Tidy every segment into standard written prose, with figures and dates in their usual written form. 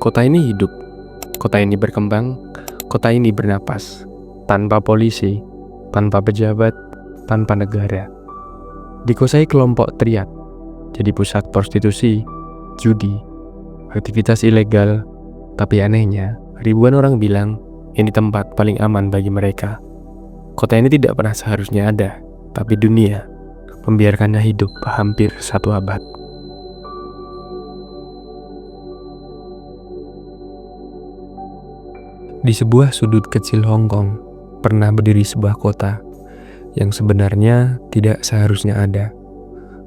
Kota ini hidup, kota ini berkembang, kota ini bernapas, tanpa polisi, tanpa pejabat, tanpa negara. Dikuasai kelompok triad, jadi pusat prostitusi, judi, aktivitas ilegal, tapi anehnya, ribuan orang bilang ini tempat paling aman bagi mereka. Kota ini tidak pernah seharusnya ada, tapi dunia membiarkannya hidup hampir 1 abad. Di sebuah sudut kecil Hong Kong, pernah berdiri sebuah kota yang sebenarnya tidak seharusnya ada.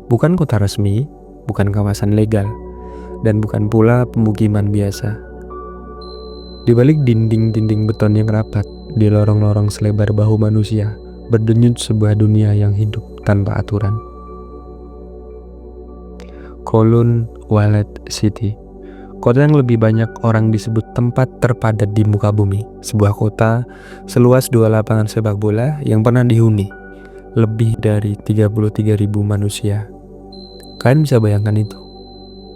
Bukan kota resmi, bukan kawasan legal, dan bukan pula pemukiman biasa. Di balik dinding-dinding beton yang rapat, di lorong-lorong selebar bahu manusia, berdenyut sebuah dunia yang hidup tanpa aturan. Kowloon Wallet City, kota yang lebih banyak orang disebut tempat terpadat di muka bumi. Sebuah kota seluas 2 lapangan sepak bola yang pernah dihuni lebih dari 33.000 manusia. Kalian bisa bayangkan itu,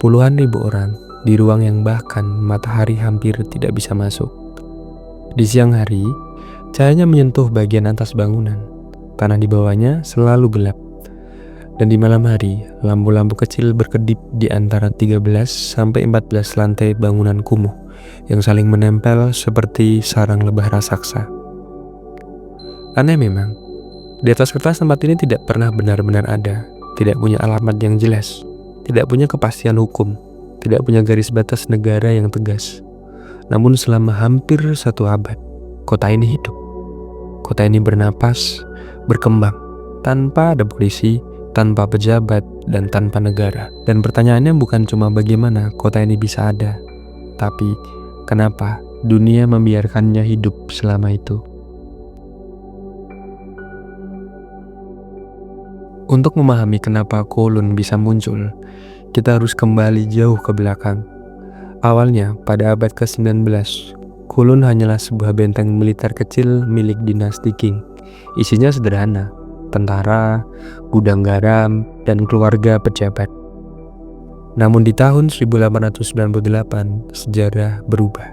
puluhan ribu orang di ruang yang bahkan matahari hampir tidak bisa masuk. Di siang hari, cahayanya menyentuh bagian atas bangunan. Tanah di bawahnya selalu gelap. Dan di malam hari, lampu-lampu kecil berkedip di antara 13-14 lantai bangunan kumuh yang saling menempel seperti sarang lebah raksasa. Aneh memang, di atas kertas tempat ini tidak pernah benar-benar ada, tidak punya alamat yang jelas, tidak punya kepastian hukum, tidak punya garis batas negara yang tegas. Namun selama hampir 1 abad, kota ini hidup. Kota ini bernapas, berkembang, tanpa ada polisi, tanpa pejabat, dan tanpa negara. Dan pertanyaannya bukan cuma bagaimana kota ini bisa ada, tapi kenapa dunia membiarkannya hidup selama itu. Untuk memahami kenapa Kowloon bisa muncul, kita harus kembali jauh ke belakang. Awalnya, pada abad ke-19, Kowloon hanyalah sebuah benteng militer kecil milik dinasti Qing. Isinya sederhana, tentara, gudang garam, dan keluarga pejabat. Namun di tahun 1898, sejarah berubah.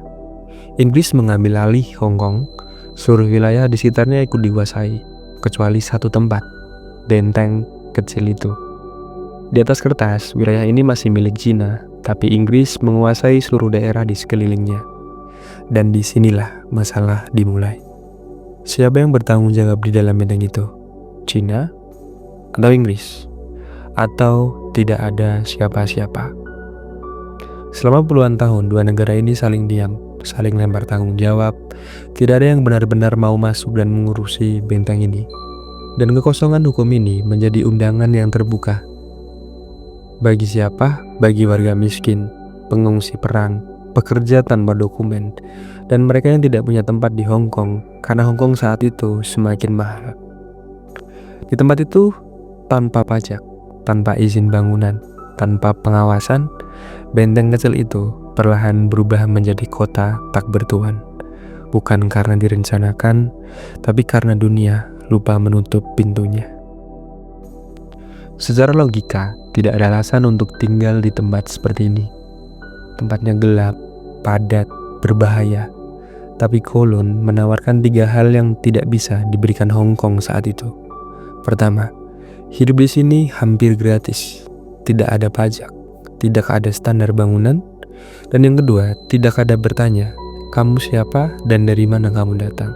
Inggris mengambil alih Hong Kong, seluruh wilayah di sekitarnya ikut dikuasai, kecuali satu tempat, benteng kecil itu. Di atas kertas, wilayah ini masih milik Cina, tapi Inggris menguasai seluruh daerah di sekelilingnya. Dan disinilah masalah dimulai. Siapa yang bertanggung jawab di dalam benteng itu? Cina atau Inggris? Atau tidak ada siapa-siapa? Selama puluhan tahun, 2 negara ini saling diam, saling lempar tanggung jawab. Tidak ada yang benar-benar mau masuk dan mengurusi benteng ini. Dan kekosongan hukum ini menjadi undangan yang terbuka. Bagi siapa? Bagi warga miskin, pengungsi perang, pekerja tanpa dokumen, dan mereka yang tidak punya tempat di Hong Kong, karena Hong Kong saat itu semakin mahal. Di tempat itu, tanpa pajak, tanpa izin bangunan, tanpa pengawasan, benteng kecil itu perlahan berubah menjadi kota tak bertuan. Bukan karena direncanakan, tapi karena dunia lupa menutup pintunya. Secara logika, tidak ada alasan untuk tinggal di tempat seperti ini. Tempatnya gelap, padat, berbahaya. Tapi Kowloon menawarkan 3 hal yang tidak bisa diberikan Hong Kong saat itu. Pertama, hidup di sini hampir gratis, tidak ada pajak, tidak ada standar bangunan, dan yang kedua, tidak ada bertanya, kamu siapa dan dari mana kamu datang.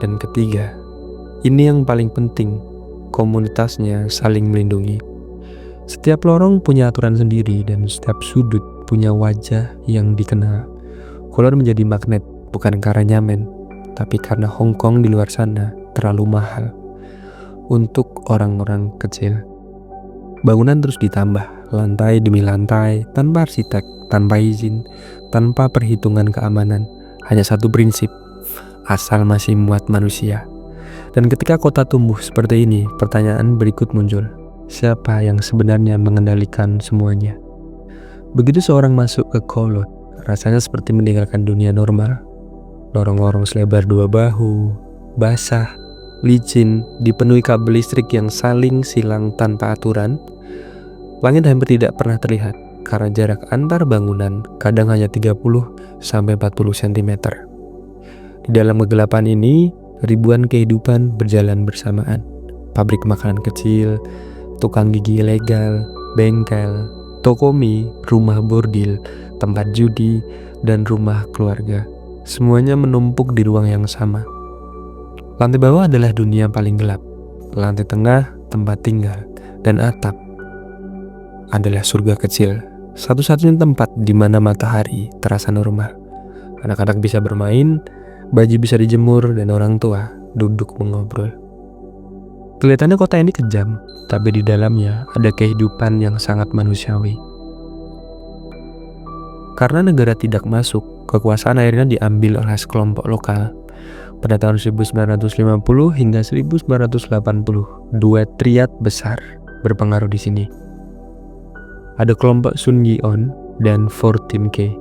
Dan ketiga, ini yang paling penting, komunitasnya saling melindungi. Setiap lorong punya aturan sendiri dan setiap sudut punya wajah yang dikenal. Kowloon menjadi magnet, bukan karena nyaman, tapi karena Hong Kong di luar sana terlalu mahal untuk orang-orang kecil. Bangunan terus ditambah, lantai demi lantai, tanpa arsitek, tanpa izin, tanpa perhitungan keamanan. Hanya satu prinsip, asal masih muat manusia. Dan ketika kota tumbuh seperti ini, pertanyaan berikut muncul. Siapa yang sebenarnya mengendalikan semuanya? Begitu seorang masuk ke Kowloon, rasanya seperti meninggalkan dunia normal. Lorong-lorong selebar 2 bahu, basah, licin, dipenuhi kabel listrik yang saling silang tanpa aturan. Langit hampir tidak pernah terlihat, karena jarak antar bangunan kadang hanya 30-40 cm. Di dalam kegelapan ini, ribuan kehidupan berjalan bersamaan. Pabrik makanan kecil, tukang gigi ilegal, bengkel, toko mie, rumah bordil, tempat judi, dan rumah keluarga. Semuanya menumpuk di ruang yang sama. Lantai bawah adalah dunia paling gelap. Lantai tengah tempat tinggal, dan atap adalah surga kecil. Satu-satunya tempat di mana matahari terasa normal. Anak-anak bisa bermain, baju bisa dijemur, dan orang tua duduk mengobrol. Kelihatannya kota ini kejam, tapi di dalamnya ada kehidupan yang sangat manusiawi. Karena negara tidak masuk, kekuasaan akhirnya diambil oleh sekelompok lokal. Pada tahun 1950 hingga 1980, dua triad besar berpengaruh di sini. Ada kelompok Sun Yi-on dan 14K.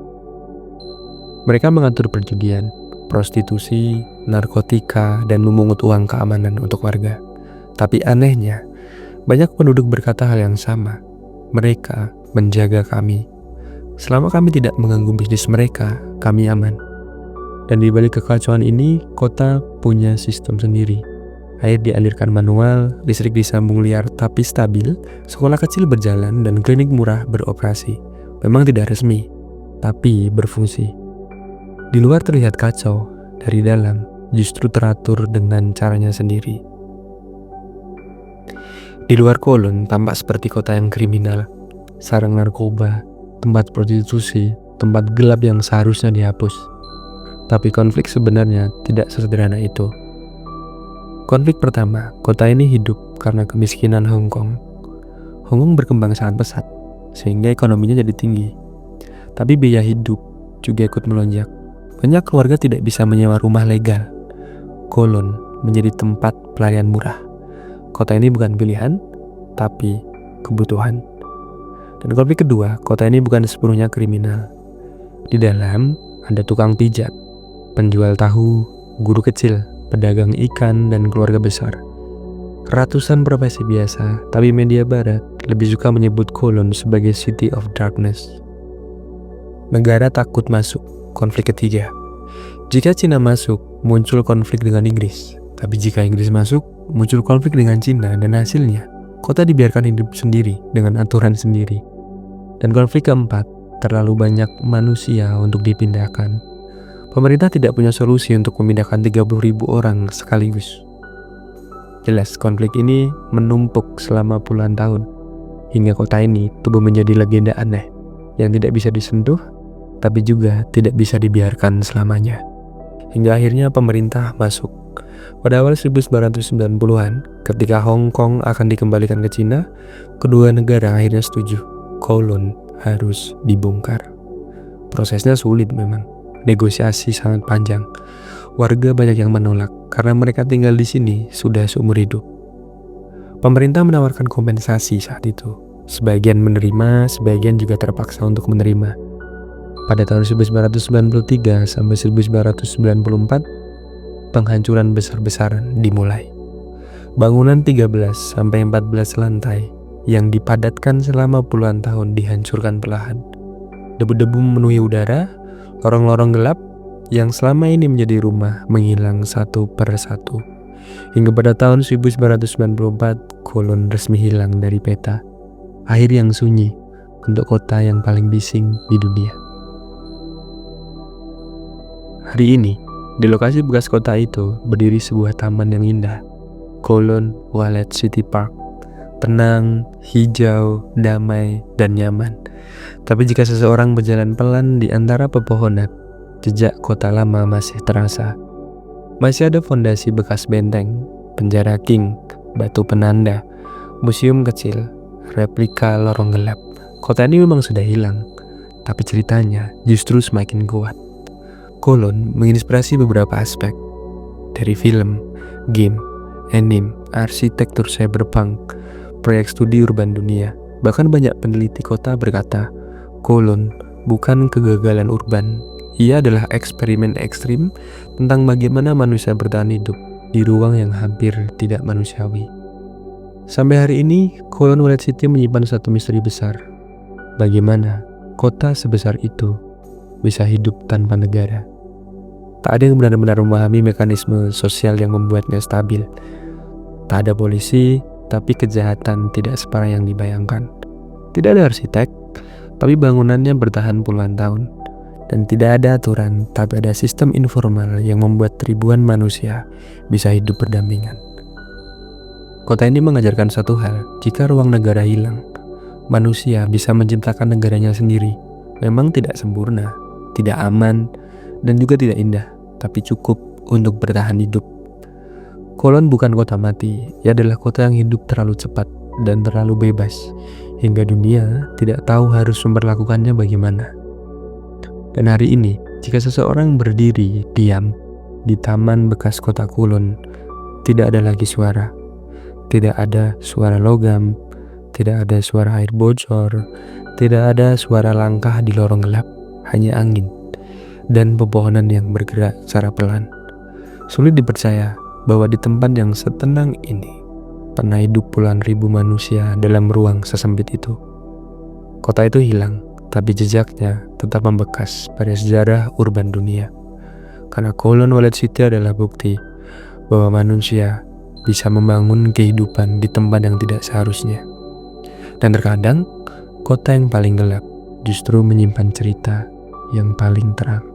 Mereka mengatur perjudian, prostitusi, narkotika, dan memungut uang keamanan untuk warga. Tapi anehnya, banyak penduduk berkata hal yang sama. Mereka menjaga kami. Selama kami tidak mengganggu bisnis mereka, kami aman. Dan di balik kekacauan ini, kota punya sistem sendiri. Air dialirkan manual, listrik disambung liar tapi stabil, sekolah kecil berjalan, dan klinik murah beroperasi. Memang tidak resmi, tapi berfungsi. Di luar terlihat kacau, dari dalam justru teratur dengan caranya sendiri. Di luar Kowloon tampak seperti kota yang kriminal, sarang narkoba, tempat prostitusi, tempat gelap yang seharusnya dihapus. Tapi konflik sebenarnya tidak sesederhana itu. Konflik pertama, kota ini hidup karena kemiskinan Hong Kong. Hong Kong berkembang sangat pesat, sehingga ekonominya jadi tinggi. Tapi biaya hidup juga ikut melonjak. Banyak keluarga tidak bisa menyewa rumah legal. Kowloon menjadi tempat pelarian murah. Kota ini bukan pilihan, tapi kebutuhan. Dan konflik kedua, kota ini bukan sepenuhnya kriminal. Di dalam ada tukang pijat, penjual tahu, guru kecil, pedagang ikan, dan keluarga besar. Ratusan profesi biasa, tapi media barat lebih suka menyebut Kowloon sebagai City of Darkness. Negara takut masuk. Konflik ketiga, jika Cina masuk, muncul konflik dengan Inggris. Tapi jika Inggris masuk, muncul konflik dengan Cina, dan hasilnya kota dibiarkan hidup sendiri dengan aturan sendiri. Dan konflik keempat, terlalu banyak manusia untuk dipindahkan. Pemerintah tidak punya solusi untuk memindahkan 30.000 orang sekaligus. Jelas konflik ini menumpuk selama puluhan tahun, hingga kota ini tumbuh menjadi legenda aneh yang tidak bisa disentuh, tapi juga tidak bisa dibiarkan selamanya. Hingga akhirnya pemerintah masuk. Pada awal 1990-an, ketika Hong Kong akan dikembalikan ke Cina, kedua negara akhirnya setuju. Kowloon harus dibongkar. Prosesnya sulit memang. Negosiasi sangat panjang. Warga banyak yang menolak karena mereka tinggal di sini sudah seumur hidup. Pemerintah menawarkan kompensasi saat itu. Sebagian menerima, sebagian juga terpaksa untuk menerima. Pada tahun 1993 sampai 1994, penghancuran besar-besaran dimulai. Bangunan 13 sampai 14 lantai yang dipadatkan selama puluhan tahun dihancurkan perlahan. Debu-debu memenuhi udara, lorong-lorong gelap yang selama ini menjadi rumah menghilang satu per satu. Hingga pada tahun 1994, Kowloon resmi hilang dari peta. Akhir yang sunyi untuk kota yang paling bising di dunia. Hari ini, di lokasi bekas kota itu berdiri sebuah taman yang indah, Kowloon Wallet City Park. Tenang, hijau, damai, dan nyaman. Tapi jika seseorang berjalan pelan di antara pepohonan, jejak kota lama masih terasa. Masih ada fondasi bekas benteng, penjara King, batu penanda, museum kecil, replika lorong gelap. Kota ini memang sudah hilang, tapi ceritanya justru semakin kuat. Kowloon menginspirasi beberapa aspek, dari film, game, anime, arsitektur cyberpunk, proyek studi urban dunia. Bahkan banyak peneliti kota berkata, Kowloon bukan kegagalan urban, ia adalah eksperimen ekstrim tentang bagaimana manusia bertahan hidup di ruang yang hampir tidak manusiawi. Sampai hari ini, Kowloon Wallet City menyimpan satu misteri besar. bagaimana kota sebesar itu bisa hidup tanpa negara. Tak ada yang benar-benar memahami mekanisme sosial yang membuatnya stabil. Tak ada polisi, tapi kejahatan tidak separah yang dibayangkan. Tidak ada arsitek, tapi bangunannya bertahan puluhan tahun. Dan tidak ada aturan, tapi ada sistem informal yang membuat ribuan manusia bisa hidup berdampingan. Kota ini mengajarkan satu hal, jika ruang negara hilang, manusia bisa menciptakan negaranya sendiri. Memang tidak sempurna, tidak aman, dan juga tidak indah, tapi cukup untuk bertahan hidup. Kolon bukan kota mati, ia adalah kota yang hidup terlalu cepat dan terlalu bebas, hingga dunia tidak tahu harus memperlakukannya bagaimana. Dan hari ini, jika seseorang berdiri diam di taman bekas kota Kulon, tidak ada lagi suara. Tidak ada suara logam, tidak ada suara air bocor, tidak ada suara langkah di lorong gelap, hanya angin dan pepohonan yang bergerak secara pelan. Sulit dipercaya bahwa di tempat yang setenang ini pernah hidup puluhan ribu manusia dalam ruang sesempit itu. Kota itu hilang, tapi jejaknya tetap membekas pada sejarah urban dunia. Karena Kowloon Walet City adalah bukti bahwa manusia bisa membangun kehidupan di tempat yang tidak seharusnya. Dan terkadang, kota yang paling gelap justru menyimpan cerita yang paling terang.